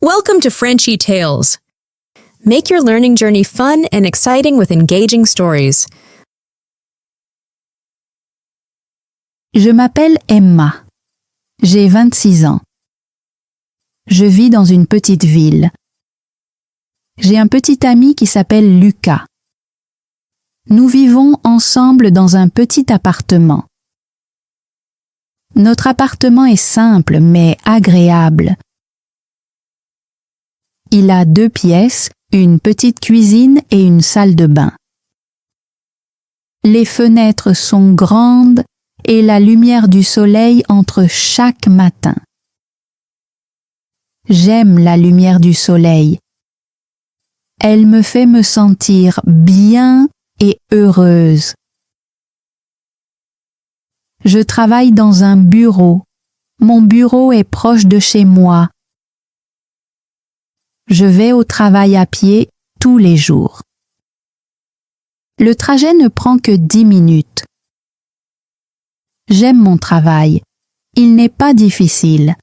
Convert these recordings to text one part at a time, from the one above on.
Welcome to Frenchy Tales. Make your learning journey fun and exciting with engaging stories. Je m'appelle Emma. J'ai 26 ans. Je vis dans une petite ville. J'ai un petit ami qui s'appelle Lucas. Nous vivons ensemble dans un petit appartement. Notre appartement est simple mais agréable. Il a 2 pièces, une petite cuisine et une salle de bain. Les fenêtres sont grandes et la lumière du soleil entre chaque matin. J'aime la lumière du soleil. Elle me fait me sentir bien et heureuse. Je travaille dans un bureau. Mon bureau est proche de chez moi. Je vais au travail à pied tous les jours. Le trajet ne prend que 10 minutes. J'aime mon travail. Il n'est pas difficile.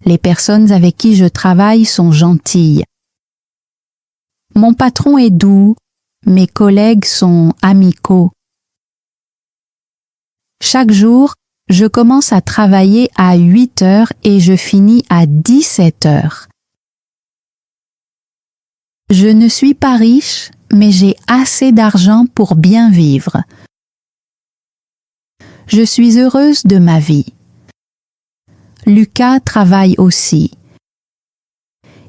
Les personnes avec qui je travaille sont gentilles. Mon patron est doux, mes collègues sont amicaux. Chaque jour, je commence à travailler à 8 heures et je finis à 17 heures. Je ne suis pas riche, mais j'ai assez d'argent pour bien vivre. Je suis heureuse de ma vie. Lucas travaille aussi.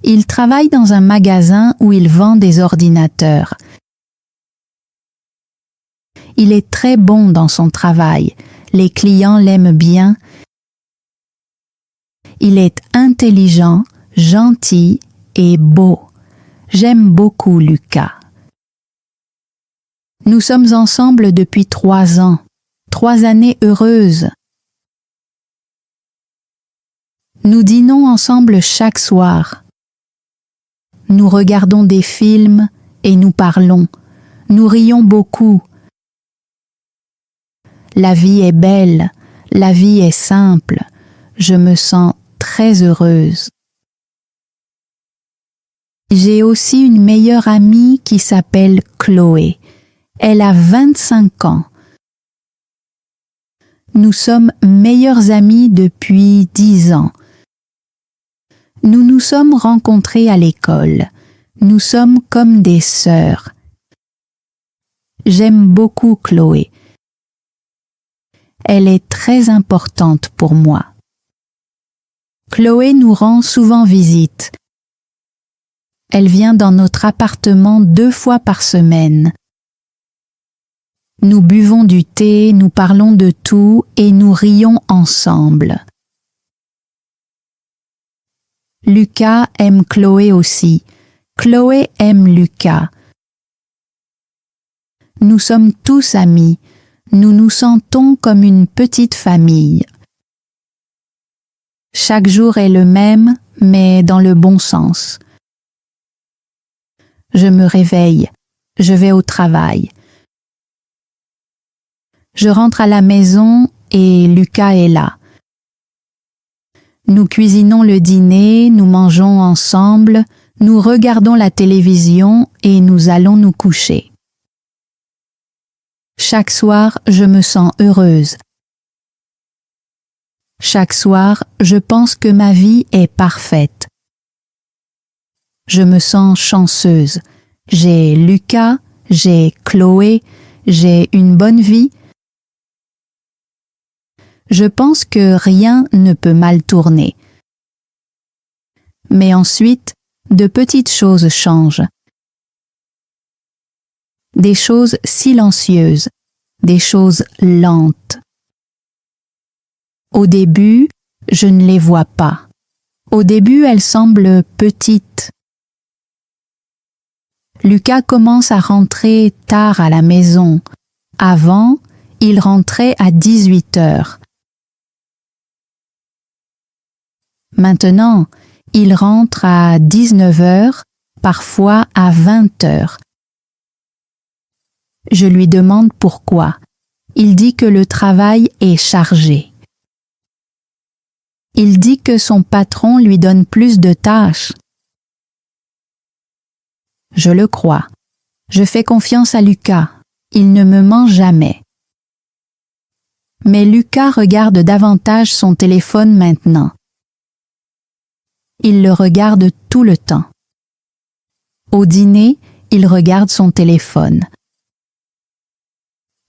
Il travaille dans un magasin où il vend des ordinateurs. Il est très bon dans son travail. Les clients l'aiment bien. Il est intelligent, gentil et beau. J'aime beaucoup Lucas. Nous sommes ensemble depuis 3 ans. 3 années heureuses. Nous dînons ensemble chaque soir. Nous regardons des films et nous parlons. Nous rions beaucoup. La vie est belle, la vie est simple. Je me sens très heureuse. J'ai aussi une meilleure amie qui s'appelle Chloé. Elle a 25 ans. Nous sommes meilleures amies depuis 10 ans. Nous nous sommes rencontrées à l'école. Nous sommes comme des sœurs. J'aime beaucoup Chloé. Elle est très importante pour moi. Chloé nous rend souvent visite. Elle vient dans notre appartement 2 fois par semaine. Nous buvons du thé, nous parlons de tout et nous rions ensemble. Lucas aime Chloé aussi. Chloé aime Lucas. Nous sommes tous amis. Nous nous sentons comme une petite famille. Chaque jour est le même, mais dans le bon sens. Je me réveille, je vais au travail. Je rentre à la maison et Lucas est là. Nous cuisinons le dîner, nous mangeons ensemble, nous regardons la télévision et nous allons nous coucher. Chaque soir, je me sens heureuse. Chaque soir, je pense que ma vie est parfaite. Je me sens chanceuse. J'ai Lucas, j'ai Chloé, j'ai une bonne vie. Je pense que rien ne peut mal tourner. Mais ensuite, de petites choses changent. Des choses silencieuses, des choses lentes. Au début, je ne les vois pas. Au début, elles semblent petites. Lucas commence à rentrer tard à la maison. Avant, il rentrait à 18 heures. Maintenant, il rentre à 19 heures, parfois à 20 heures. Je lui demande pourquoi. Il dit que le travail est chargé. Il dit que son patron lui donne plus de tâches. Je le crois. Je fais confiance à Lucas. Il ne me ment jamais. Mais Lucas regarde davantage son téléphone maintenant. Il le regarde tout le temps. Au dîner, il regarde son téléphone.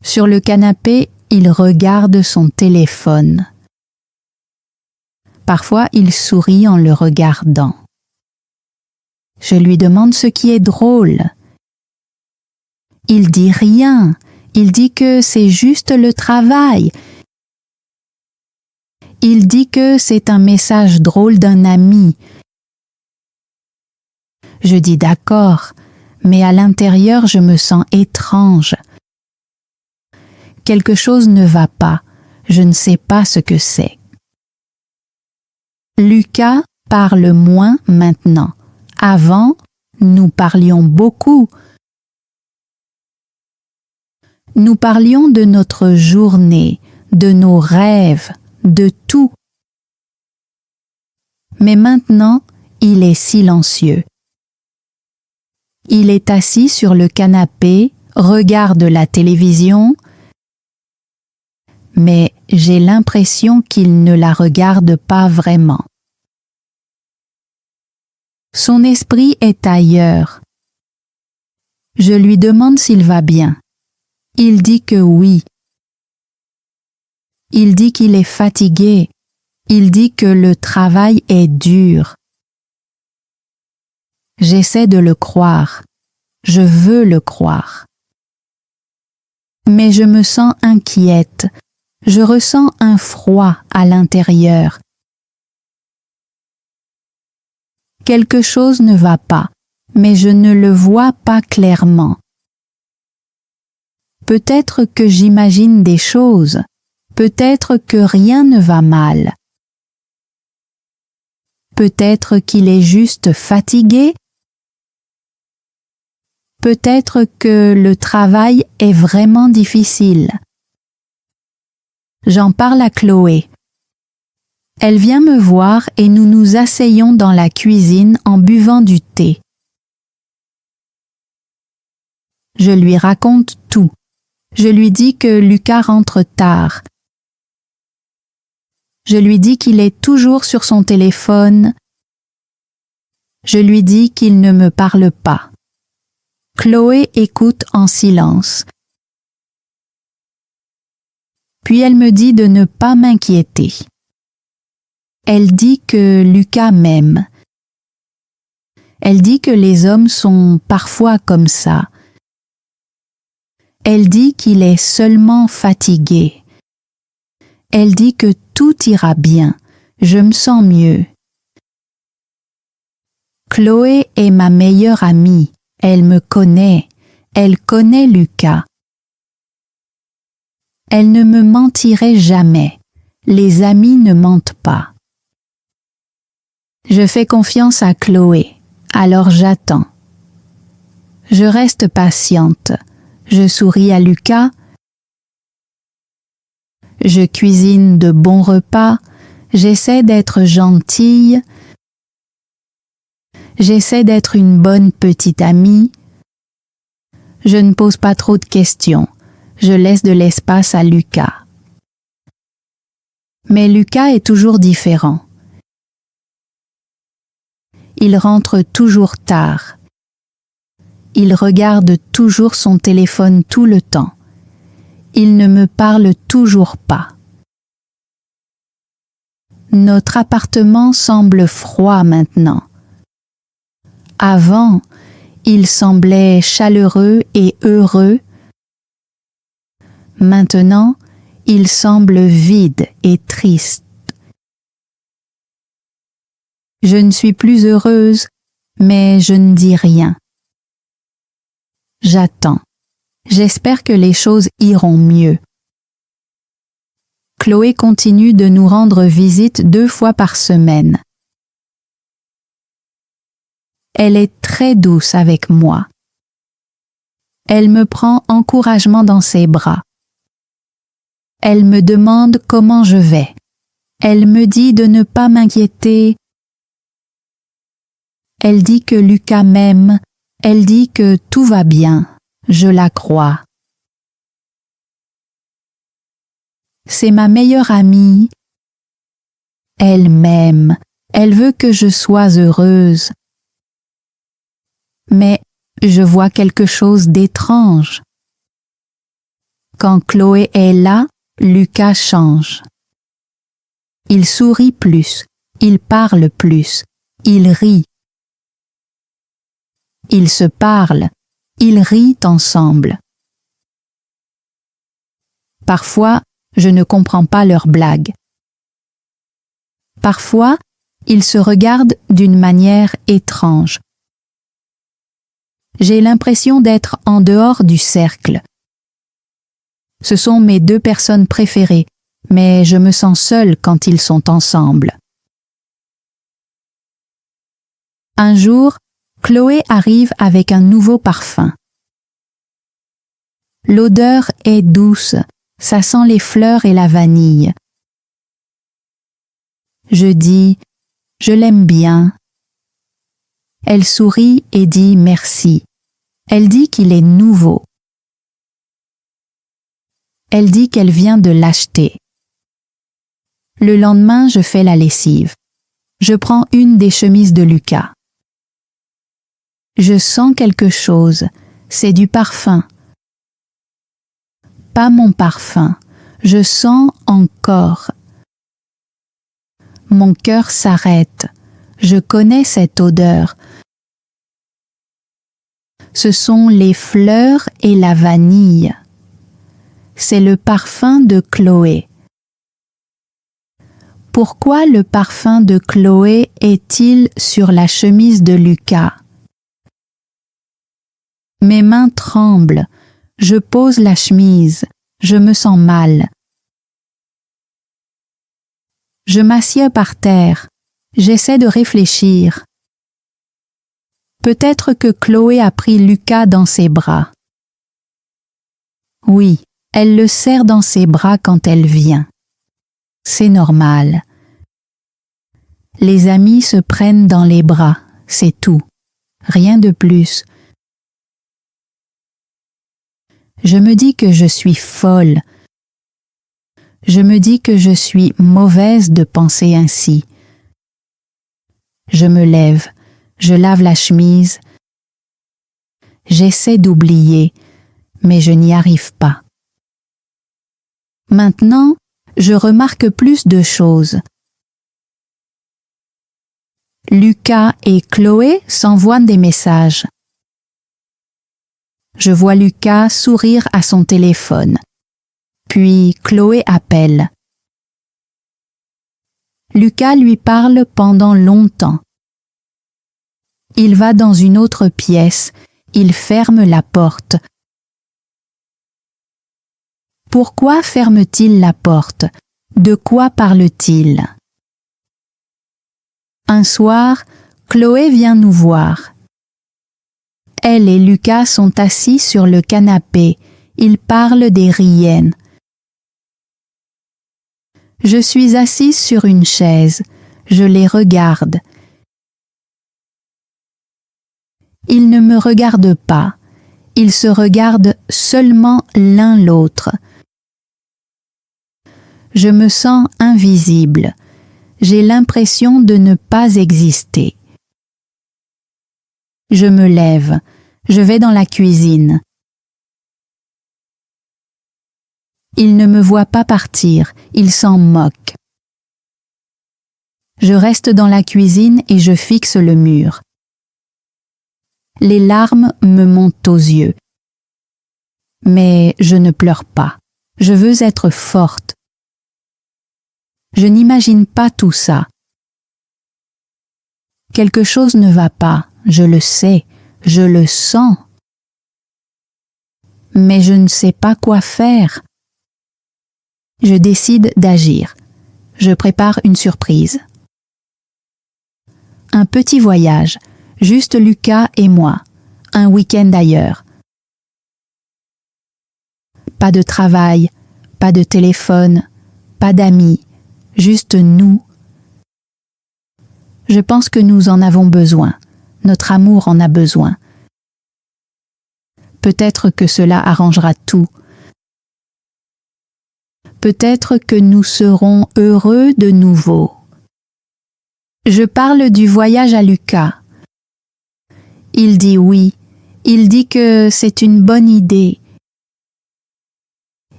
Sur le canapé, il regarde son téléphone. Parfois, il sourit en le regardant. Je lui demande ce qui est drôle. Il dit rien. Il dit que c'est juste le travail. Il dit que c'est un message drôle d'un ami. Je dis d'accord, mais à l'intérieur je me sens étrange. Quelque chose ne va pas, je ne sais pas ce que c'est. Lucas parle moins maintenant. Avant, nous parlions beaucoup. Nous parlions de notre journée, de nos rêves, de tout. Mais maintenant, il est silencieux. Il est assis sur le canapé, regarde la télévision, mais j'ai l'impression qu'il ne la regarde pas vraiment. Son esprit est ailleurs. Je lui demande s'il va bien. Il dit que oui. Il dit qu'il est fatigué. Il dit que le travail est dur. J'essaie de le croire. Je veux le croire. Mais je me sens inquiète. Je ressens un froid à l'intérieur. Quelque chose ne va pas, mais je ne le vois pas clairement. Peut-être que j'imagine des choses. Peut-être que rien ne va mal. Peut-être qu'il est juste fatigué. Peut-être que le travail est vraiment difficile. J'en parle à Chloé. Elle vient me voir et nous nous asseyons dans la cuisine en buvant du thé. Je lui raconte tout. Je lui dis que Lucas rentre tard. Je lui dis qu'il est toujours sur son téléphone. Je lui dis qu'il ne me parle pas. Chloé écoute en silence. Puis elle me dit de ne pas m'inquiéter. Elle dit que Lucas m'aime. Elle dit que les hommes sont parfois comme ça. Elle dit qu'il est seulement fatigué. Elle dit que tout ira bien. Je me sens mieux. Chloé est ma meilleure amie. Elle me connaît. Elle connaît Lucas. Elle ne me mentirait jamais. Les amis ne mentent pas. Je fais confiance à Chloé, alors j'attends. Je reste patiente. Je souris à Lucas. Je cuisine de bons repas. J'essaie d'être gentille. J'essaie d'être une bonne petite amie. Je ne pose pas trop de questions. Je laisse de l'espace à Lucas. Mais Lucas est toujours différent. Il rentre toujours tard. Il regarde toujours son téléphone tout le temps. Il ne me parle toujours pas. Notre appartement semble froid maintenant. Avant, il semblait chaleureux et heureux. Maintenant, il semble vide et triste. Je ne suis plus heureuse, mais je ne dis rien. J'attends. J'espère que les choses iront mieux. Chloé continue de nous rendre visite 2 fois par semaine. Elle est très douce avec moi. Elle me prend encouragement dans ses bras. Elle me demande comment je vais. Elle me dit de ne pas m'inquiéter. Elle dit que Lucas m'aime. Elle dit que tout va bien. Je la crois. C'est ma meilleure amie. Elle m'aime. Elle veut que je sois heureuse. Mais je vois quelque chose d'étrange. Quand Chloé est là, Lucas change. Il sourit plus, il parle plus, il rit. Ils se parlent, ils rient ensemble. Parfois, je ne comprends pas leurs blagues. Parfois, ils se regardent d'une manière étrange. J'ai l'impression d'être en dehors du cercle. Ce sont mes deux personnes préférées, mais je me sens seule quand ils sont ensemble. Un jour, Chloé arrive avec un nouveau parfum. L'odeur est douce, ça sent les fleurs et la vanille. Je dis « Je l'aime bien ». Elle sourit et dit merci. Elle dit qu'il est nouveau. Elle dit qu'elle vient de l'acheter. Le lendemain, je fais la lessive. Je prends une des chemises de Lucas. Je sens quelque chose, c'est du parfum. Pas mon parfum, je sens encore. Mon cœur s'arrête, je connais cette odeur. Ce sont les fleurs et la vanille. C'est le parfum de Chloé. Pourquoi le parfum de Chloé est-il sur la chemise de Lucas? Mes mains tremblent, je pose la chemise, je me sens mal. Je m'assieds par terre, j'essaie de réfléchir. Peut-être que Chloé a pris Lucas dans ses bras. Oui, elle le serre dans ses bras quand elle vient. C'est normal. Les amis se prennent dans les bras, c'est tout. Rien de plus. Je me dis que je suis folle. Je me dis que je suis mauvaise de penser ainsi. Je me lève, je lave la chemise. J'essaie d'oublier, mais je n'y arrive pas. Maintenant, je remarque plus de choses. Lucas et Chloé s'envoient des messages. Je vois Lucas sourire à son téléphone. Puis Chloé appelle. Lucas lui parle pendant longtemps. Il va dans une autre pièce, il ferme la porte. Pourquoi ferme-t-il la porte? De quoi parle-t-il? Un soir, Chloé vient nous voir. Elle et Lucas sont assis sur le canapé, ils parlent des Riennes. Je suis assise sur une chaise, je les regarde. Ils ne me regardent pas, ils se regardent seulement l'un l'autre. Je me sens invisible, j'ai l'impression de ne pas exister. Je me lève, je vais dans la cuisine. Ils ne me voient pas partir, ils s'en moquent. Je reste dans la cuisine et je fixe le mur. Les larmes me montent aux yeux. Mais je ne pleure pas. Je veux être forte. Je n'imagine pas tout ça. Quelque chose ne va pas, je le sais, je le sens. Mais je ne sais pas quoi faire. Je décide d'agir. Je prépare une surprise. Un petit voyage, juste Lucas et moi, un week-end ailleurs. Pas de travail, pas de téléphone, pas d'amis, juste nous. Je pense que nous en avons besoin. Notre amour en a besoin. Peut-être que cela arrangera tout. Peut-être que nous serons heureux de nouveau. Je parle du voyage à Lucas. Il dit oui. Il dit que c'est une bonne idée.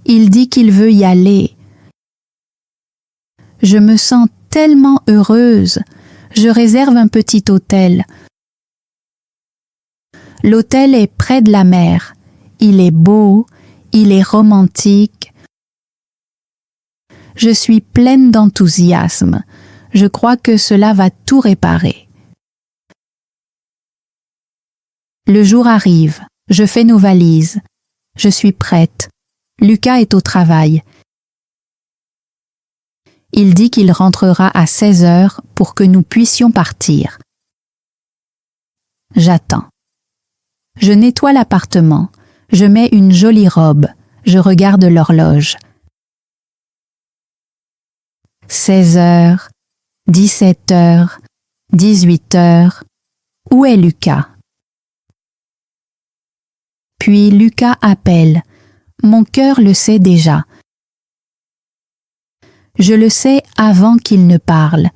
Il dit qu'il veut y aller. Je me sens tellement heureuse. Je réserve un petit hôtel. L'hôtel est près de la mer. Il est beau, il est romantique. Je suis pleine d'enthousiasme. Je crois que cela va tout réparer. Le jour arrive. Je fais nos valises. Je suis prête. Lucas est au travail. Il dit qu'il rentrera à 16 heures pour que nous puissions partir. J'attends. Je nettoie l'appartement. Je mets une jolie robe. Je regarde l'horloge. 16 heures, 17 heures, 18 heures. Où est Lucas? Puis Lucas appelle. Mon cœur le sait déjà. Je le sais avant qu'il ne parle.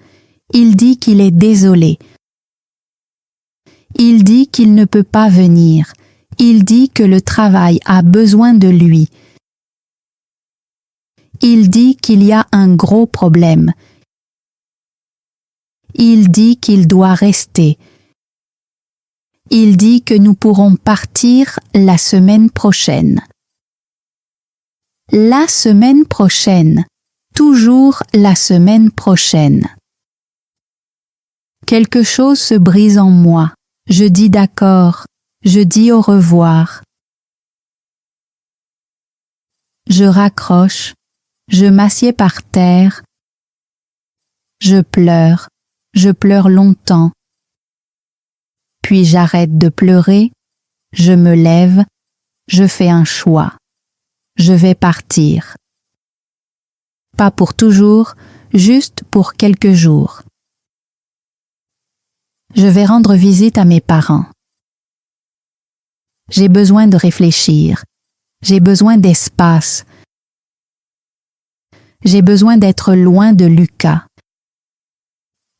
Il dit qu'il est désolé. Il dit qu'il ne peut pas venir. Il dit que le travail a besoin de lui. Il dit qu'il y a un gros problème. Il dit qu'il doit rester. Il dit que nous pourrons partir la semaine prochaine. La semaine prochaine. Toujours la semaine prochaine. Quelque chose se brise en moi. Je dis d'accord. Je dis au revoir. Je raccroche. Je m'assieds par terre. Je pleure. Je pleure longtemps. Puis j'arrête de pleurer. Je me lève. Je fais un choix. Je vais partir. Pas pour toujours, juste pour quelques jours. Je vais rendre visite à mes parents. J'ai besoin de réfléchir. J'ai besoin d'espace. J'ai besoin d'être loin de Lucas.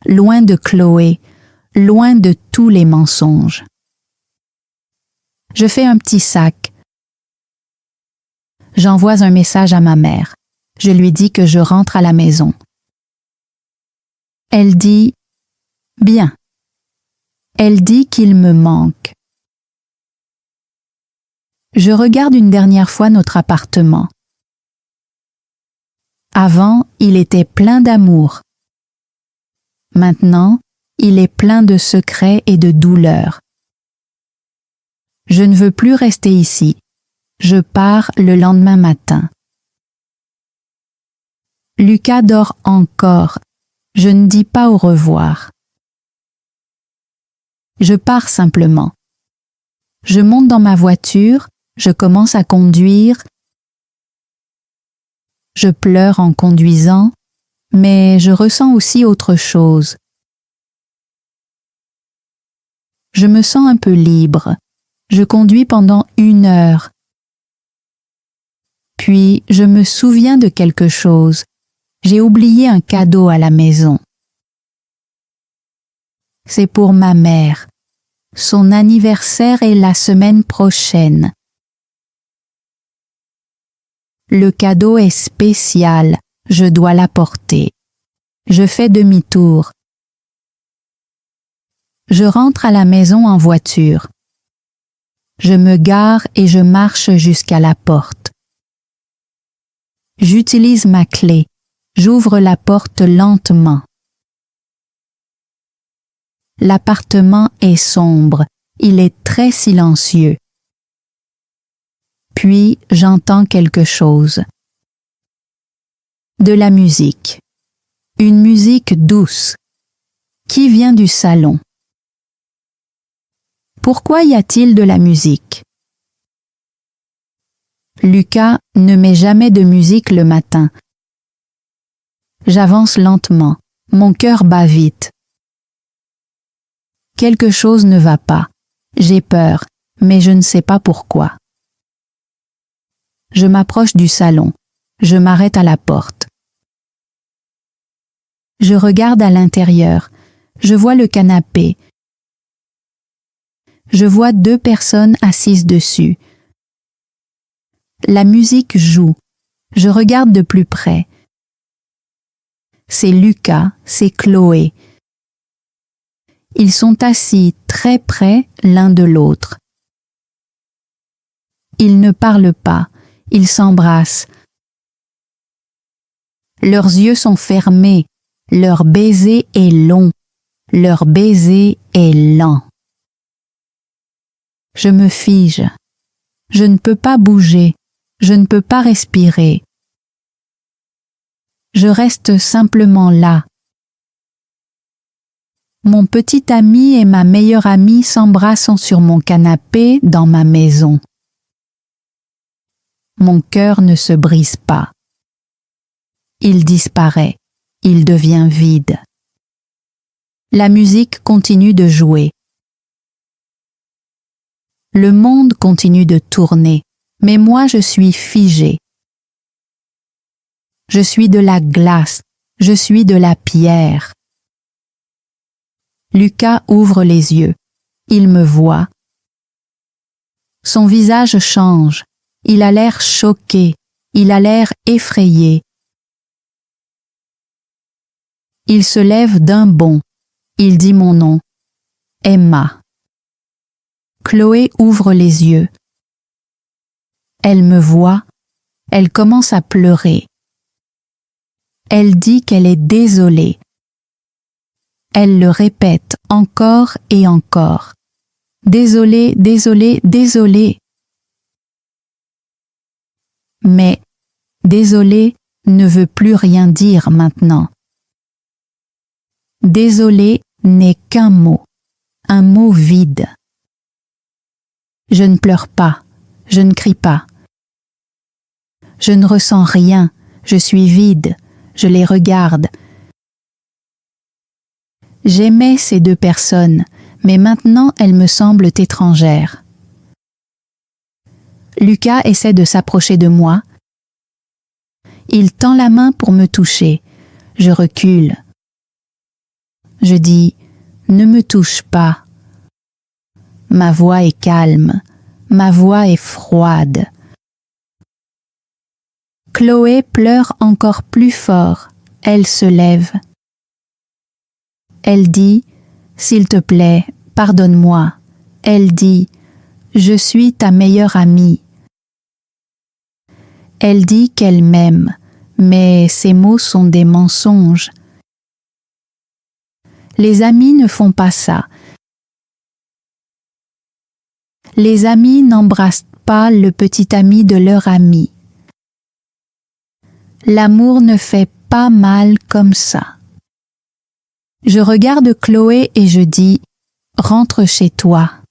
Loin de Chloé. Loin de tous les mensonges. Je fais un petit sac. J'envoie un message à ma mère. Je lui dis que je rentre à la maison. Elle dit « Bien ». Elle dit qu'il me manque. Je regarde une dernière fois notre appartement. Avant, il était plein d'amour. Maintenant, il est plein de secrets et de douleurs. Je ne veux plus rester ici. Je pars le lendemain matin. Lucas dort encore. Je ne dis pas au revoir. Je pars simplement. Je monte dans ma voiture, je commence à conduire. Je pleure en conduisant, mais je ressens aussi autre chose. Je me sens un peu libre. Je conduis pendant 1 heure. Puis je me souviens de quelque chose. J'ai oublié un cadeau à la maison. C'est pour ma mère. Son anniversaire est la semaine prochaine. Le cadeau est spécial. Je dois l'apporter. Je fais demi-tour. Je rentre à la maison en voiture. Je me gare et je marche jusqu'à la porte. J'utilise ma clé. J'ouvre la porte lentement. L'appartement est sombre. Il est très silencieux. Puis j'entends quelque chose. De la musique. Une musique douce. Qui vient du salon. Pourquoi y a-t-il de la musique? Lucas ne met jamais de musique le matin. J'avance lentement. Mon cœur bat vite. Quelque chose ne va pas. J'ai peur, mais je ne sais pas pourquoi. Je m'approche du salon. Je m'arrête à la porte. Je regarde à l'intérieur. Je vois le canapé. Je vois 2 personnes assises dessus. La musique joue. Je regarde de plus près. C'est Lucas, c'est Chloé. Ils sont assis très près l'un de l'autre. Ils ne parlent pas, ils s'embrassent. Leurs yeux sont fermés, leur baiser est long, leur baiser est lent. Je me fige. Je ne peux pas bouger, je ne peux pas respirer. Je reste simplement là. Mon petit ami et ma meilleure amie s'embrassent sur mon canapé dans ma maison. Mon cœur ne se brise pas. Il disparaît, il devient vide. La musique continue de jouer. Le monde continue de tourner, mais moi je suis figé. Je suis de la glace, je suis de la pierre. Lucas ouvre les yeux. Il me voit. Son visage change. Il a l'air choqué. Il a l'air effrayé. Il se lève d'un bond. Il dit mon nom. Emma. Chloé ouvre les yeux. Elle me voit. Elle commence à pleurer. Elle dit qu'elle est désolée. Elle le répète encore et encore. Désolée, désolée, désolée. Mais désolée ne veut plus rien dire maintenant. Désolée n'est qu'un mot, un mot vide. Je ne pleure pas, je ne crie pas. Je ne ressens rien, je suis vide, je les regarde. J'aimais ces 2 personnes, mais maintenant elles me semblent étrangères. Lucas essaie de s'approcher de moi. Il tend la main pour me toucher. Je recule. Je dis « Ne me touche pas ». Ma voix est calme, ma voix est froide. Chloé pleure encore plus fort. Elle se lève. Elle dit « S'il te plaît, pardonne-moi ». Elle dit « Je suis ta meilleure amie ». Elle dit qu'elle m'aime, mais ces mots sont des mensonges. Les amis ne font pas ça. Les amis n'embrassent pas le petit ami de leur ami. L'amour ne fait pas mal comme ça. Je regarde Chloé et je dis « Rentre chez toi ».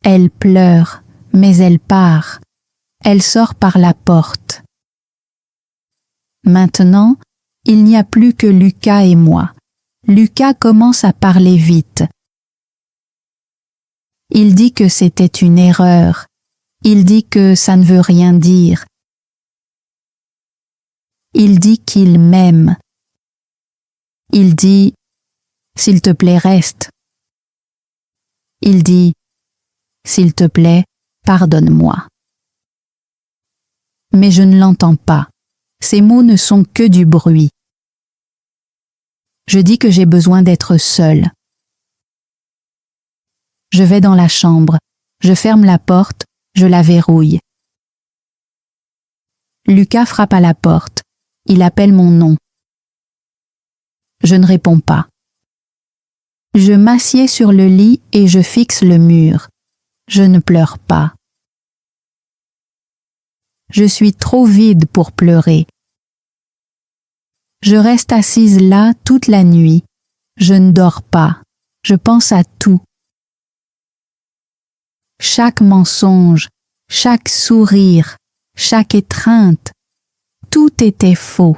Elle pleure, mais elle part. Elle sort par la porte. Maintenant, il n'y a plus que Lucas et moi. Lucas commence à parler vite. Il dit que c'était une erreur. Il dit que ça ne veut rien dire. Il dit qu'il m'aime. Il dit « S'il te plaît, reste ». Il dit « S'il te plaît, pardonne-moi ». Mais je ne l'entends pas. Ces mots ne sont que du bruit. Je dis que j'ai besoin d'être seule. Je vais dans la chambre, je ferme la porte, je la verrouille. Lucas frappe à la porte. Il appelle mon nom. Je ne réponds pas. Je m'assieds sur le lit et je fixe le mur. Je ne pleure pas. Je suis trop vide pour pleurer. Je reste assise là toute la nuit. Je ne dors pas. Je pense à tout. Chaque mensonge, chaque sourire, chaque étreinte, tout était faux.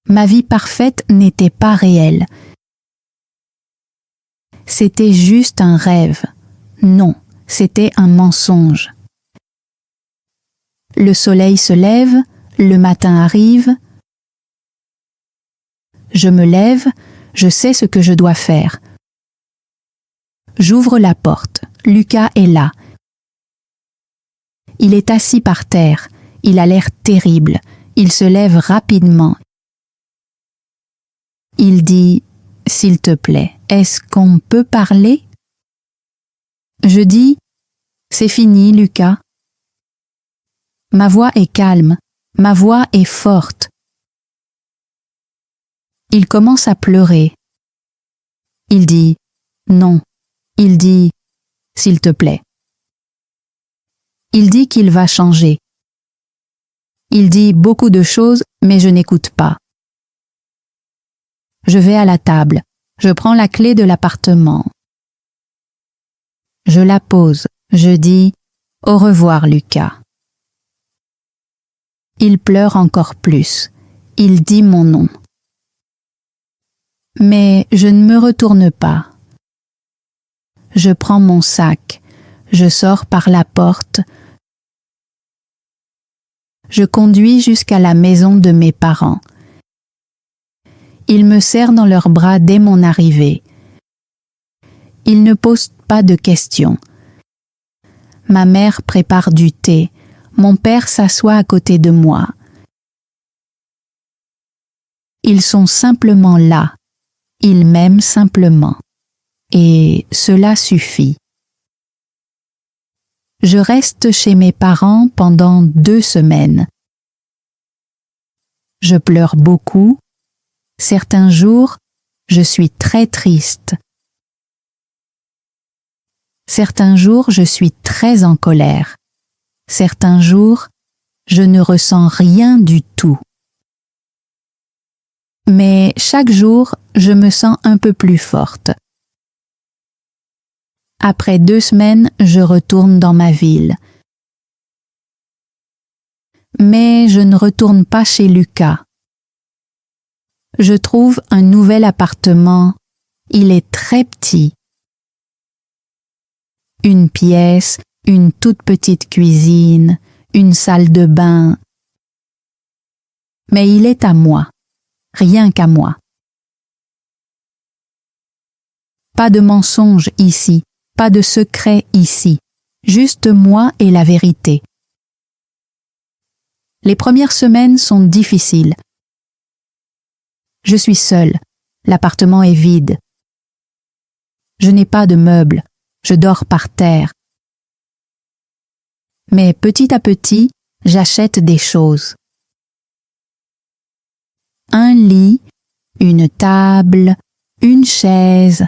Ma vie parfaite n'était pas réelle. C'était juste un rêve. Non, c'était un mensonge. Le soleil se lève, le matin arrive. Je me lève, je sais ce que je dois faire. J'ouvre la porte. Lucas est là. Il est assis par terre. Il a l'air terrible. Il se lève rapidement. Il dit « S'il te plaît, est-ce qu'on peut parler ?» Je dis « C'est fini, Lucas. » Ma voix est calme. Ma voix est forte. Il commence à pleurer. Il dit « Non ». Il dit « S'il te plaît ». Il dit qu'il va changer. Il dit beaucoup de choses, mais je n'écoute pas. Je vais à la table. Je prends la clé de l'appartement. Je la pose. Je dis « Au revoir, Lucas ». Il pleure encore plus. Il dit mon nom. Mais je ne me retourne pas. Je prends mon sac. Je sors par la porte. Je conduis jusqu'à la maison de mes parents. Ils me serrent dans leurs bras dès mon arrivée. Ils ne posent pas de questions. Ma mère prépare du thé. Mon père s'assoit à côté de moi. Ils sont simplement là. Ils m'aiment simplement. Et cela suffit. Je reste chez mes parents pendant 2 semaines. Je pleure beaucoup. Certains jours, je suis très triste. Certains jours, je suis très en colère. Certains jours, je ne ressens rien du tout. Mais chaque jour, je me sens un peu plus forte. Après 2 semaines, je retourne dans ma ville. Mais je ne retourne pas chez Lucas. Je trouve un nouvel appartement. Il est très petit. Une pièce, une toute petite cuisine, une salle de bain. Mais il est à moi. Rien qu'à moi. Pas de mensonge ici. Pas de secret ici, juste moi et la vérité. Les premières semaines sont difficiles. Je suis seule, l'appartement est vide. Je n'ai pas de meubles, je dors par terre. Mais petit à petit, j'achète des choses. Un lit, une table, une chaise.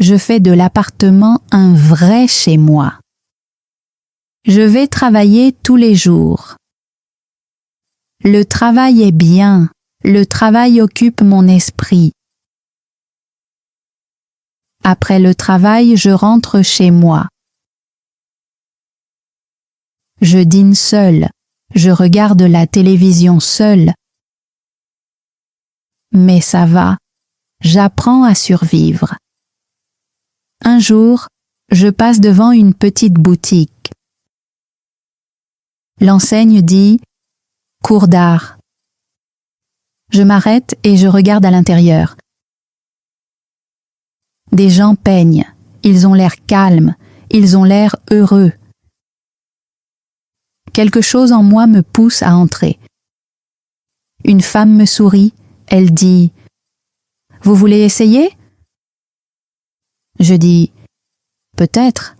Je fais de l'appartement un vrai chez moi. Je vais travailler tous les jours. Le travail est bien, le travail occupe mon esprit. Après le travail, je rentre chez moi. Je dîne seule, je regarde la télévision seule. Mais ça va, j'apprends à survivre. Un jour, je passe devant une petite boutique. L'enseigne dit « Cours d'art ». Je m'arrête et je regarde à l'intérieur. Des gens peignent, ils ont l'air calmes, ils ont l'air heureux. Quelque chose en moi me pousse à entrer. Une femme me sourit, elle dit « Vous voulez essayer ?» Je dis « Peut-être ».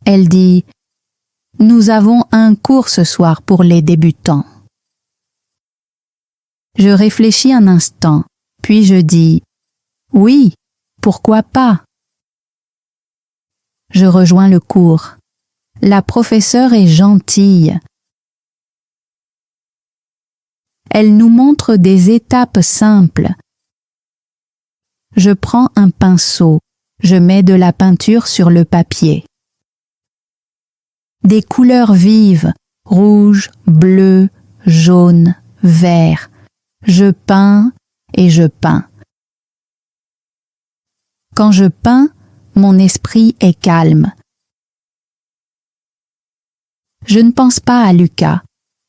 Elle dit « Nous avons un cours ce soir pour les débutants ». Je réfléchis un instant, puis je dis « Oui, pourquoi pas ?» Je rejoins le cours. La professeure est gentille. Elle nous montre des étapes simples. Je prends un pinceau, je mets de la peinture sur le papier. des couleurs vives, rouge, bleu, jaune, vert. Je peins et je peins. Quand je peins, mon esprit est calme. Je ne pense pas à Lucas,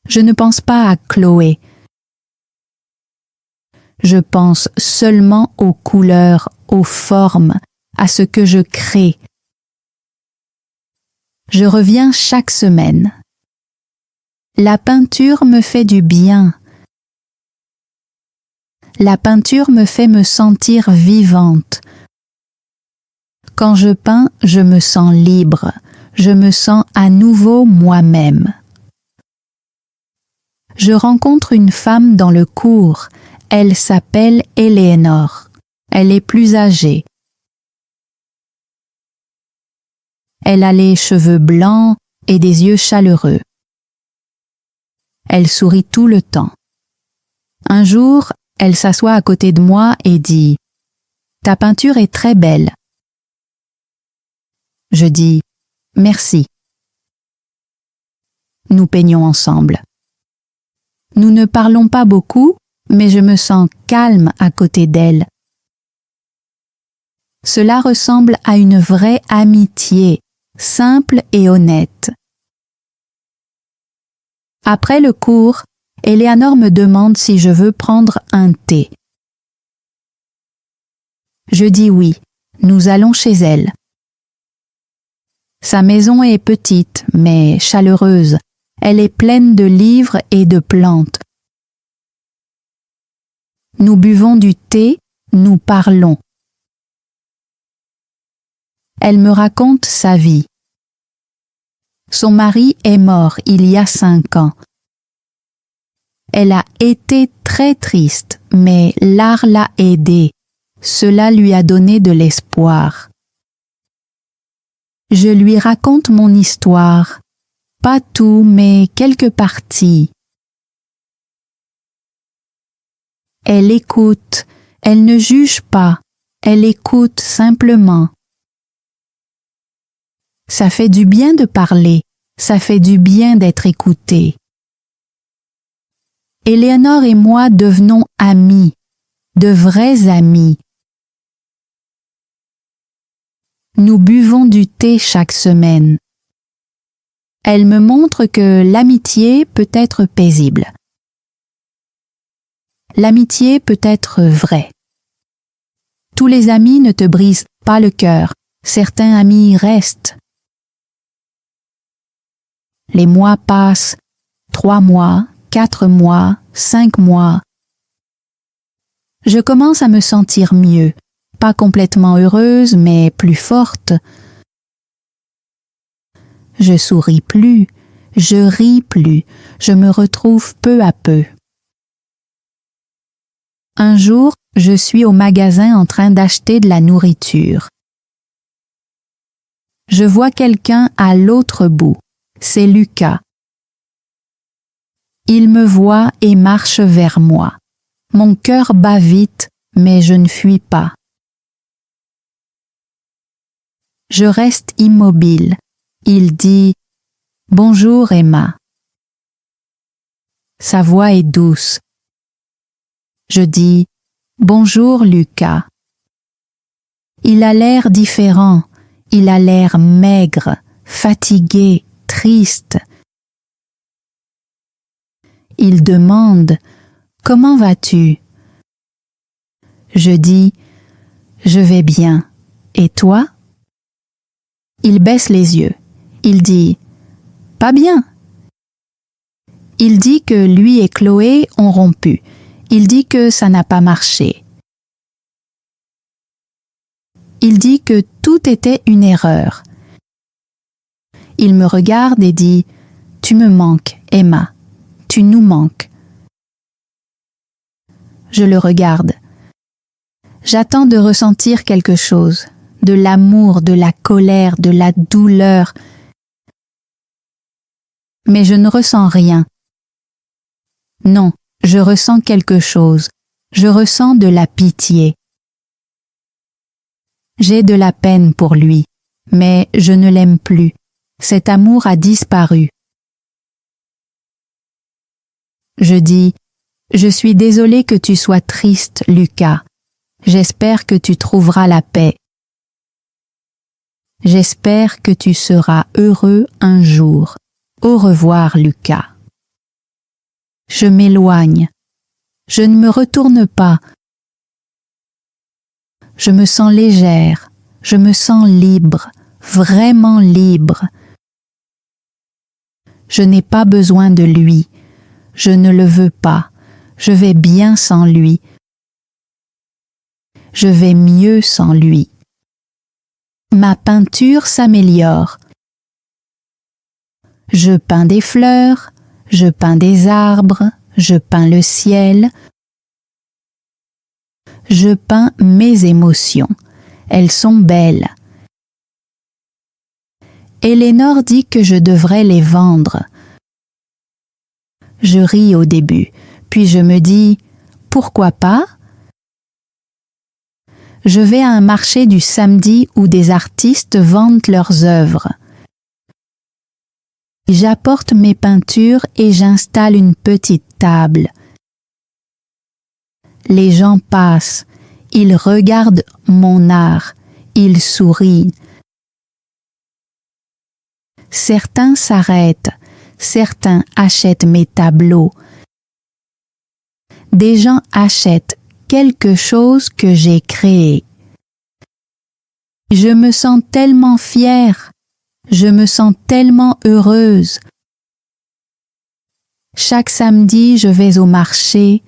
je ne pense pas à Chloé. Je pense seulement aux couleurs, aux formes, à ce que je crée. Je reviens chaque semaine. La peinture me fait du bien. La peinture me fait me sentir vivante. Quand je peins, je me sens libre. Je me sens à nouveau moi-même. Je rencontre une femme dans le cours. Elle s'appelle Eleanor. Elle est plus âgée. Elle a les cheveux blancs et des yeux chaleureux. Elle sourit tout le temps. Un jour, elle s'assoit à côté de moi et dit « Ta peinture est très belle. » Je dis « Merci. » Nous peignons ensemble. Nous ne parlons pas beaucoup, mais je me sens calme à côté d'elle. Cela ressemble à une vraie amitié, simple et honnête. Après le cours, Eleanor me demande si je veux prendre un thé. Je dis oui, nous allons chez elle. Sa maison est petite, mais chaleureuse. Elle est pleine de livres et de plantes. Nous buvons du thé, nous parlons. Elle me raconte sa vie. Son mari est mort il y a 5 ans. Elle a été très triste, mais l'art l'a aidée. Cela lui a donné de l'espoir. Je lui raconte mon histoire. Pas tout, mais quelques parties. Elle écoute, elle ne juge pas, elle écoute simplement. Ça fait du bien de parler, ça fait du bien d'être écouté. Eleanor et moi devenons amis, de vrais amis. Nous buvons du thé chaque semaine. Elle me montre que l'amitié peut être paisible. L'amitié peut être vraie. Tous les amis ne te brisent pas le cœur. Certains amis restent. Les mois passent, 3 mois, 4 mois, 5 mois. Je commence à me sentir mieux, pas complètement heureuse, mais plus forte. Je souris plus, je ris plus, je me retrouve peu à peu. Un jour, je suis au magasin en train d'acheter de la nourriture. Je vois quelqu'un à l'autre bout. C'est Lucas. Il me voit et marche vers moi. Mon cœur bat vite, mais je ne fuis pas. Je reste immobile. Il dit « Bonjour Emma ». Sa voix est douce. Je dis « Bonjour Lucas ». Il a l'air différent, il a l'air maigre, fatigué, triste. Il demande « Comment vas-tu » Je dis « Je vais bien. Et toi ?» Il baisse les yeux. Il dit « Pas bien ». Il dit que lui et Chloé ont rompu. Il dit que ça n'a pas marché. Il dit que tout était une erreur. Il me regarde et dit « Tu me manques, Emma. Tu nous manques. » Je le regarde. J'attends de ressentir quelque chose, de l'amour, de la colère, de la douleur. Mais je ne ressens rien. Non, je ressens quelque chose. Je ressens de la pitié. J'ai de la peine pour lui, mais je ne l'aime plus. Cet amour a disparu. Je dis, je suis désolée que tu sois triste, Lucas. J'espère que tu trouveras la paix. J'espère que tu seras heureux un jour. Au revoir, Lucas. Je m'éloigne. Je ne me retourne pas. Je me sens légère. Je me sens libre, vraiment libre. Je n'ai pas besoin de lui. Je ne le veux pas. Je vais bien sans lui. Je vais mieux sans lui. Ma peinture s'améliore. Je peins des fleurs, je peins des arbres, je peins le ciel. Je peins mes émotions. Elles sont belles. Éléonore dit que je devrais les vendre. Je ris au début, puis je me dis « Pourquoi pas ?» Je vais à un marché du samedi où des artistes vendent leurs œuvres. J'apporte mes peintures et j'installe une petite table. Les gens passent, ils regardent mon art, ils sourient. Certains s'arrêtent, certains achètent mes tableaux. Des gens achètent quelque chose que j'ai créé. Je me sens tellement fière, je me sens tellement heureuse. Chaque samedi, je vais au marché,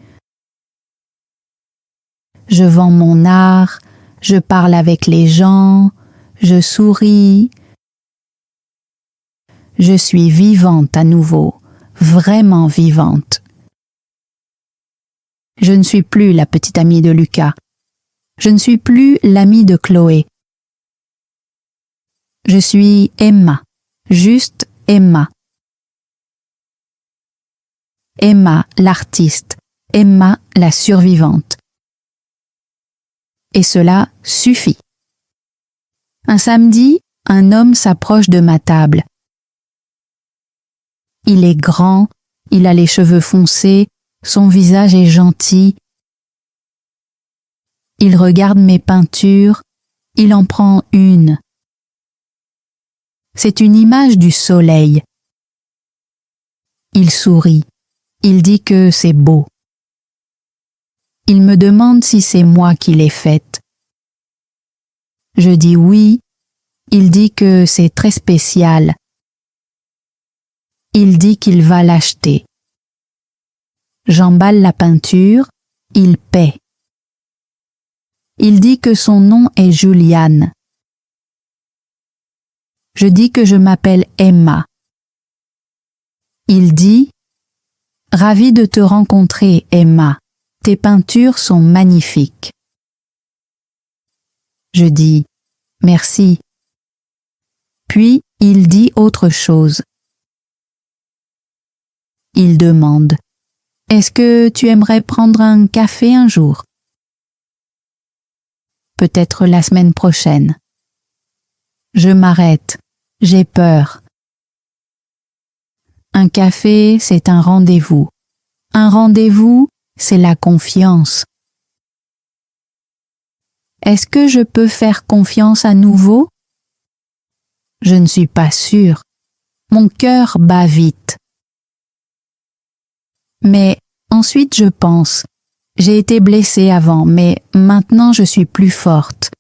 je vends mon art, je parle avec les gens, je souris. Je suis vivante à nouveau, vraiment vivante. Je ne suis plus la petite amie de Lucas. Je ne suis plus l'amie de Chloé. Je suis Emma, juste Emma. Emma, l'artiste, Emma, la survivante. Et cela suffit. Un samedi, un homme s'approche de ma table. Il est grand, il a les cheveux foncés, son visage est gentil. Il regarde mes peintures, il en prend une. C'est une image du soleil. Il sourit, il dit que c'est beau. Il me demande si c'est moi qui l'ai faite. Je dis oui, il dit que c'est très spécial. Il dit qu'il va l'acheter. J'emballe la peinture, il paie. Il dit que son nom est Juliane. Je dis que je m'appelle Emma. Il dit « Ravi de te rencontrer, Emma. Tes peintures sont magnifiques. » Je dis « Merci. » Puis il dit autre chose. Il demande « Est-ce que tu aimerais prendre un café un jour ? » Peut-être la semaine prochaine. Je m'arrête, j'ai peur. Un café, c'est un rendez-vous. Un rendez-vous, c'est la confiance. Est-ce que je peux faire confiance à nouveau ? Je ne suis pas sûre. Mon cœur bat vite. Mais ensuite je pense, j'ai été blessée avant, mais maintenant je suis plus forte.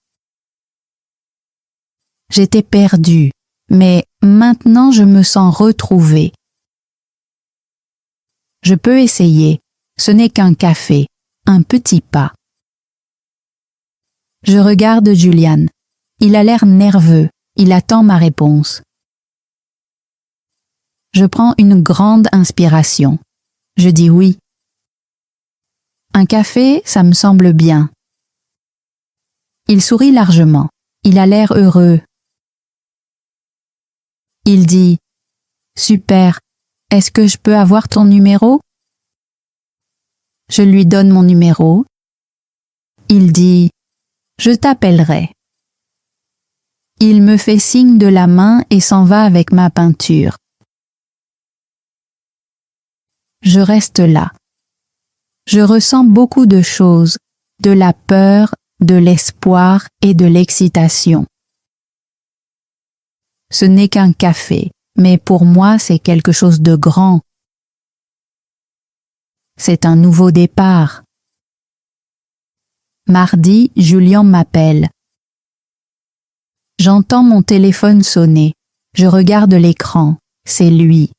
J'étais perdue, mais maintenant je me sens retrouvée. Je peux essayer, ce n'est qu'un café, un petit pas. Je regarde Julian. Il a l'air nerveux, il attend ma réponse. Je prends une grande inspiration. Je dis oui. Un café, ça me semble bien. Il sourit largement. Il a l'air heureux. Il dit « Super, est-ce que je peux avoir ton numéro ?» Je lui donne mon numéro. Il dit « Je t'appellerai. » Il me fait signe de la main et s'en va avec ma peinture. Je reste là. Je ressens beaucoup de choses, de la peur, de l'espoir et de l'excitation. Ce n'est qu'un café, mais pour moi c'est quelque chose de grand. C'est un nouveau départ. Mardi, Julien m'appelle. J'entends mon téléphone sonner. Je regarde l'écran. C'est lui.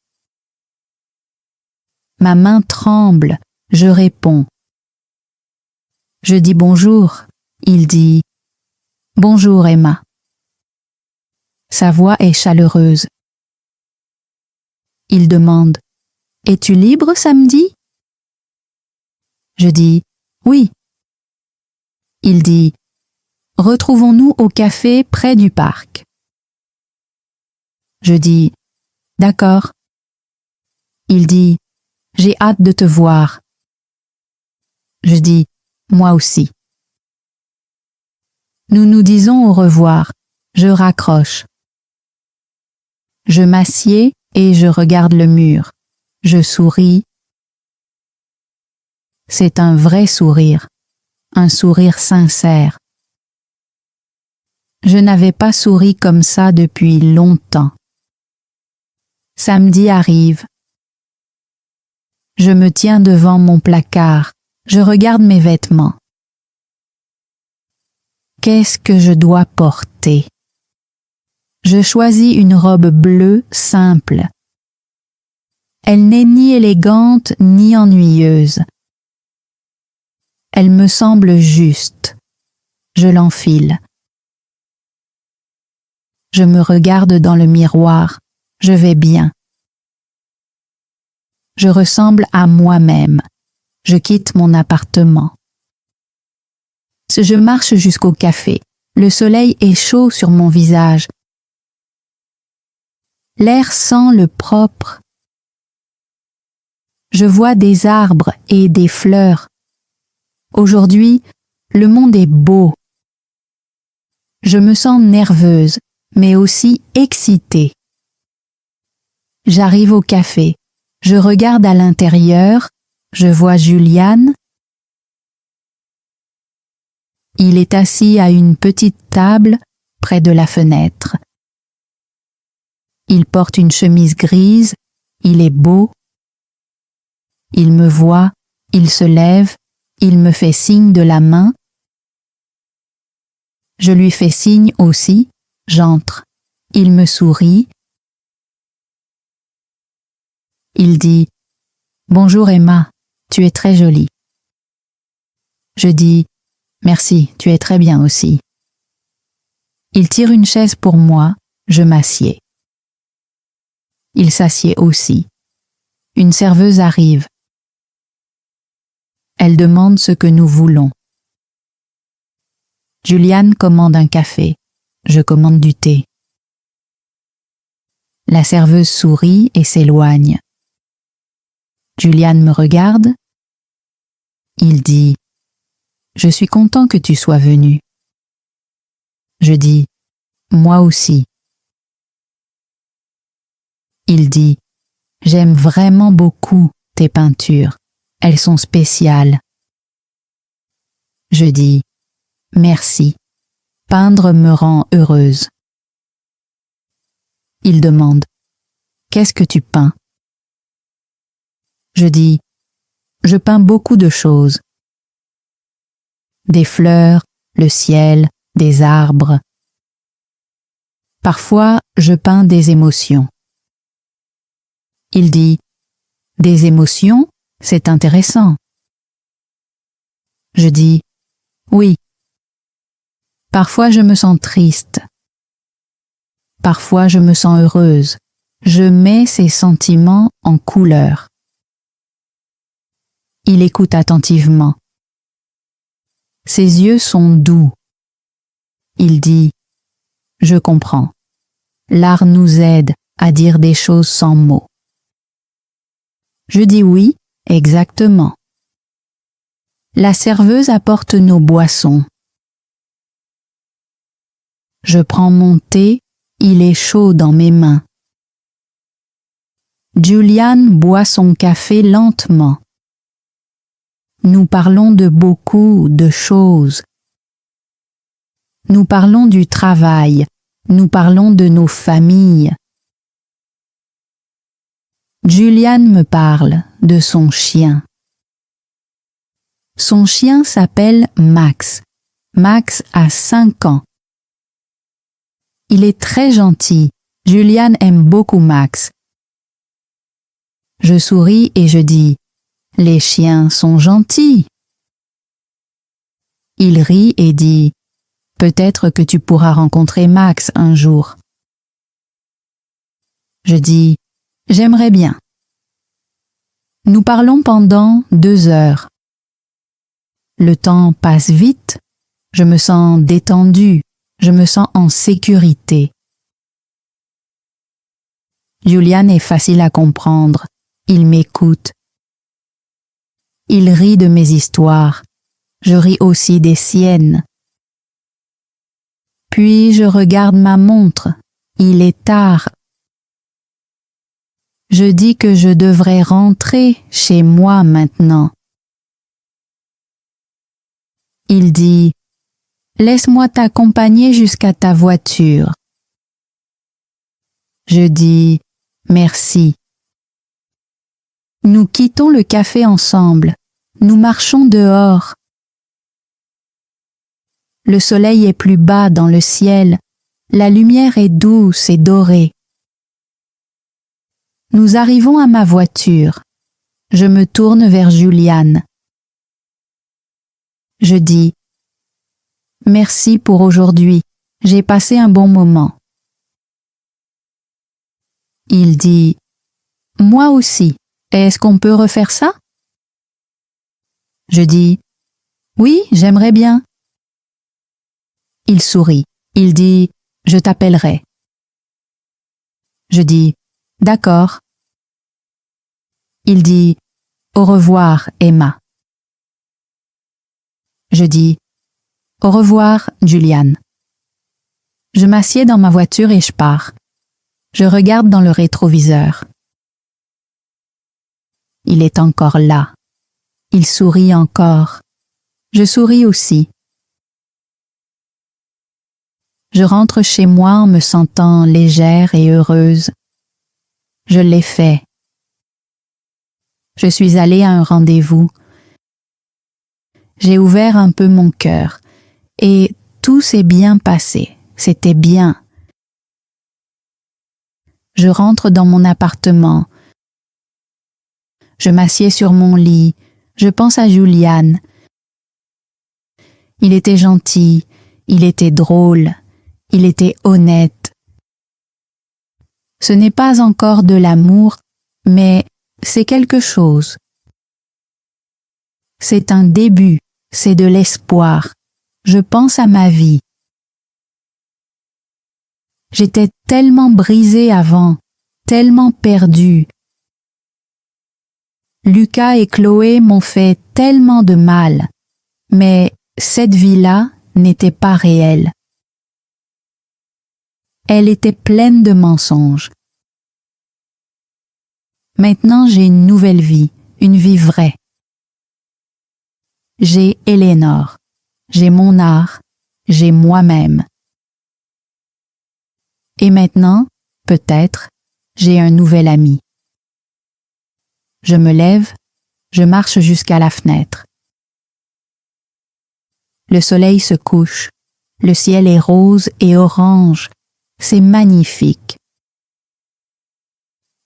Ma main tremble. Je réponds. Je dis bonjour. Il dit bonjour Emma. Sa voix est chaleureuse. Il demande es-tu libre samedi? Je dis oui. Il dit retrouvons-nous au café près du parc. Je dis d'accord. Il dit j'ai hâte de te voir. Je dis moi aussi. Nous nous disons au revoir. Je raccroche. Je m'assieds et je regarde le mur. Je souris. C'est un vrai sourire, un sourire sincère. Je n'avais pas souri comme ça depuis longtemps. Samedi arrive. Je me tiens devant mon placard. Je regarde mes vêtements. Qu'est-ce que je dois porter? Je choisis une robe bleue simple. Elle n'est ni élégante ni ennuyeuse. Elle me semble juste. Je l'enfile. Je me regarde dans le miroir. Je vais bien. Je ressemble à moi-même. Je quitte mon appartement. Je marche jusqu'au café. Le soleil est chaud sur mon visage. L'air sent le propre. Je vois des arbres et des fleurs. Aujourd'hui, le monde est beau. Je me sens nerveuse, mais aussi excitée. J'arrive au café. Je regarde à l'intérieur. Je vois Julian. Il est assis à une petite table près de la fenêtre. Il porte une chemise grise. Il est beau. Il me voit. Il se lève. Il me fait signe de la main. Je lui fais signe aussi. J'entre. Il me sourit. Il dit « Bonjour Emma, tu es très jolie. » Je dis « Merci, tu es très bien aussi. » Il tire une chaise pour moi, je m'assieds. Il s'assied aussi. Une serveuse arrive. Elle demande ce que nous voulons. Julian commande un café. Je commande du thé. La serveuse sourit et s'éloigne. Julian me regarde. Il dit « Je suis content que tu sois venu. » Je dis « Moi aussi. » Il dit « J'aime vraiment beaucoup tes peintures. Elles sont spéciales. » Je dis « Merci. Peindre me rend heureuse. » Il demande « Qu'est-ce que tu peins ?» Je dis « Je peins beaucoup de choses. Des fleurs, le ciel, des arbres. Parfois, je peins des émotions. » Il dit « Des émotions, c'est intéressant. » Je dis « Oui. Parfois je me sens triste. Parfois je me sens heureuse. Je mets ces sentiments en couleurs. » Il écoute attentivement. Ses yeux sont doux. Il dit « Je comprends. L'art nous aide à dire des choses sans mots. » Je dis oui, exactement. La serveuse apporte nos boissons. Je prends mon thé, il est chaud dans mes mains. Julian boit son café lentement. Nous parlons de beaucoup de choses. Nous parlons du travail, nous parlons de nos familles. Julian me parle de son chien. Son chien s'appelle Max. Max a 5 ans. Il est très gentil. Julian aime beaucoup Max. Je souris et je dis « Les chiens sont gentils ». Il rit et dit « Peut-être que tu pourras rencontrer Max un jour ». Je dis « J'aimerais bien ». Nous parlons pendant 2 heures. Le temps passe vite, je me sens détendue, je me sens en sécurité. Julian est facile à comprendre, il m'écoute. Il rit de mes histoires, je ris aussi des siennes. Puis je regarde ma montre, il est tard. Je dis que je devrais rentrer chez moi maintenant. Il dit « Laisse-moi t'accompagner jusqu'à ta voiture ». Je dis « Merci ». Nous quittons le café ensemble. Nous marchons dehors. Le soleil est plus bas dans le ciel. La lumière est douce et dorée. Nous arrivons à ma voiture. Je me tourne vers Julian. Je dis « Merci pour aujourd'hui, j'ai passé un bon moment ». Il dit « Moi aussi, est-ce qu'on peut refaire ça ?» Je dis « Oui, j'aimerais bien ». Il sourit, il dit « Je t'appellerai ». Je dis « D'accord ». Il dit « Au revoir, Emma ». Je dis « Au revoir, Julian ». Je m'assieds dans ma voiture et je pars. Je regarde dans le rétroviseur. Il est encore là. Il sourit encore. Je souris aussi. Je rentre chez moi en me sentant légère et heureuse. Je l'ai fait. Je suis allée à un rendez-vous. J'ai ouvert un peu mon cœur et tout s'est bien passé. C'était bien. Je rentre dans mon appartement. Je m'assieds sur mon lit. Je pense à Julian. Il était gentil, il était drôle, il était honnête. Ce n'est pas encore de l'amour, mais c'est quelque chose. C'est un début, c'est de l'espoir. Je pense à ma vie. J'étais tellement brisée avant, tellement perdue. Lucas et Chloé m'ont fait tellement de mal, mais cette vie-là n'était pas réelle. Elle était pleine de mensonges. Maintenant, j'ai une nouvelle vie, une vie vraie. J'ai Eleanor, j'ai mon art, j'ai moi-même. Et maintenant, peut-être, j'ai un nouvel ami. Je me lève, je marche jusqu'à la fenêtre. Le soleil se couche, le ciel est rose et orange, c'est magnifique.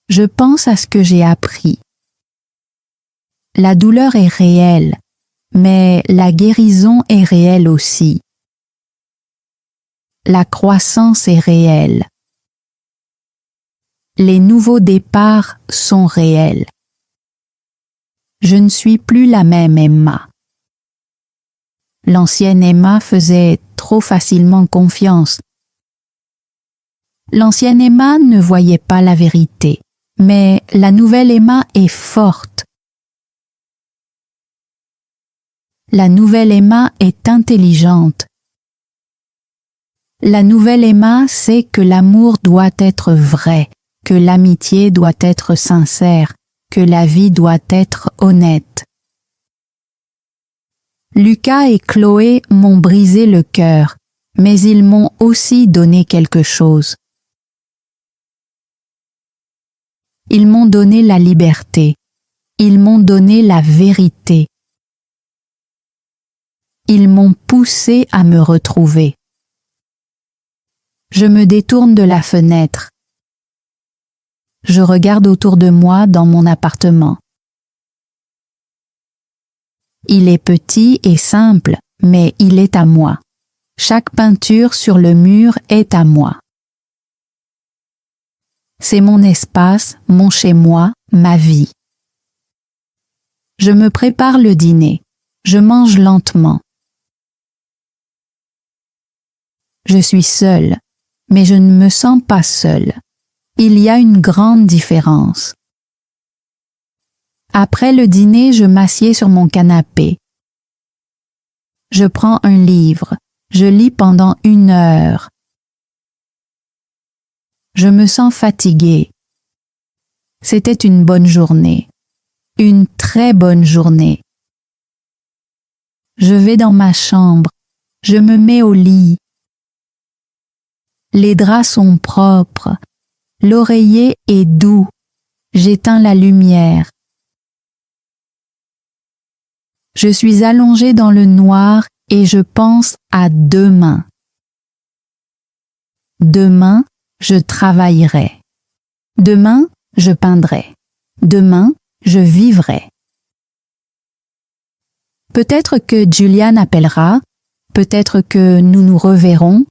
Je pense à ce que j'ai appris. La douleur est réelle, mais la guérison est réelle aussi. La croissance est réelle. Les nouveaux départs sont réels. Je ne suis plus la même Emma. L'ancienne Emma faisait trop facilement confiance. L'ancienne Emma ne voyait pas la vérité, mais la nouvelle Emma est forte. La nouvelle Emma est intelligente. La nouvelle Emma sait que l'amour doit être vrai, que l'amitié doit être sincère, que la vie doit être honnête. Lucas et Chloé m'ont brisé le cœur, mais ils m'ont aussi donné quelque chose. Ils m'ont donné la liberté. Ils m'ont donné la vérité. Ils m'ont poussé à me retrouver. Je me détourne de la fenêtre. Je regarde autour de moi dans mon appartement. Il est petit et simple, mais il est à moi. Chaque peinture sur le mur est à moi. C'est mon espace, mon chez-moi, ma vie. Je me prépare le dîner. Je mange lentement. Je suis seule, mais je ne me sens pas seule. Il y a une grande différence. Après le dîner, je m'assieds sur mon canapé. Je prends un livre. Je lis pendant 1 heure. Je me sens fatiguée. C'était une bonne journée. Une très bonne journée. Je vais dans ma chambre. Je me mets au lit. Les draps sont propres. L'oreiller est doux. J'éteins la lumière. Je suis allongée dans le noir et je pense à demain. Demain, je travaillerai. Demain, je peindrai. Demain, je vivrai. Peut-être que Julian appellera, peut-être que nous nous reverrons.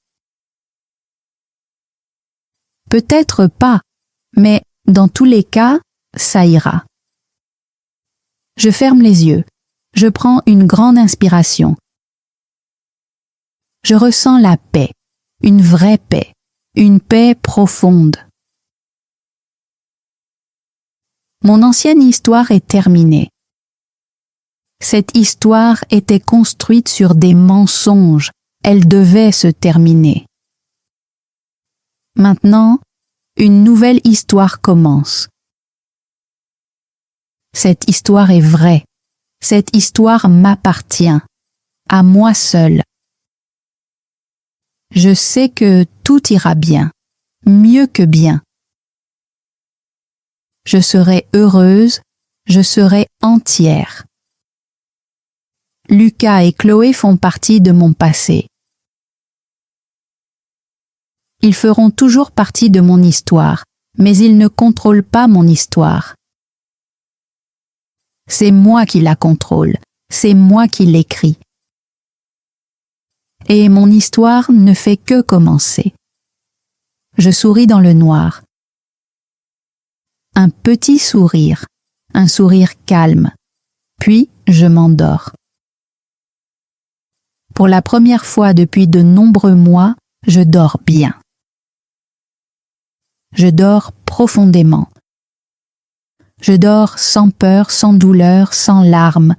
Peut-être pas, mais dans tous les cas, ça ira. Je ferme les yeux. Je prends une grande inspiration. Je ressens la paix, une vraie paix, une paix profonde. Mon ancienne histoire est terminée. Cette histoire était construite sur des mensonges. Elle devait se terminer. Maintenant, une nouvelle histoire commence. Cette histoire est vraie. Cette histoire m'appartient, à moi seule. Je sais que tout ira bien, mieux que bien. Je serai heureuse, je serai entière. Lucas et Chloé font partie de mon passé. Ils feront toujours partie de mon histoire, mais ils ne contrôlent pas mon histoire. C'est moi qui la contrôle, c'est moi qui l'écris. Et mon histoire ne fait que commencer. Je souris dans le noir. Un petit sourire, un sourire calme, puis je m'endors. Pour la première fois depuis de nombreux mois, je dors bien. Je dors profondément. Je dors sans peur, sans douleur, sans larmes.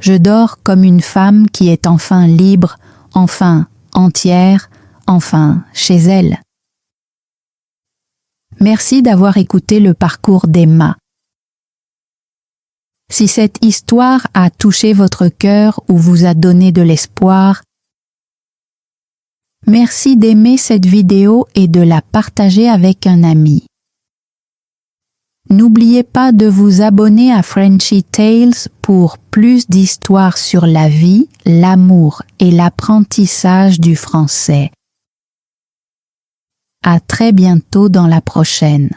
Je dors comme une femme qui est enfin libre, enfin entière, enfin chez elle. Merci d'avoir écouté le parcours d'Emma. Si cette histoire a touché votre cœur ou vous a donné de l'espoir, merci d'aimer cette vidéo et de la partager avec un ami. N'oubliez pas de vous abonner à Frenchy Tales pour plus d'histoires sur la vie, l'amour et l'apprentissage du français. À très bientôt dans la prochaine.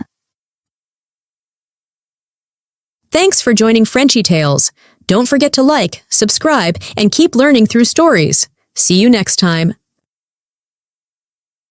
Thanks for joining Frenchy Tales. Don't forget to like, subscribe, and keep learning through stories. See you next time.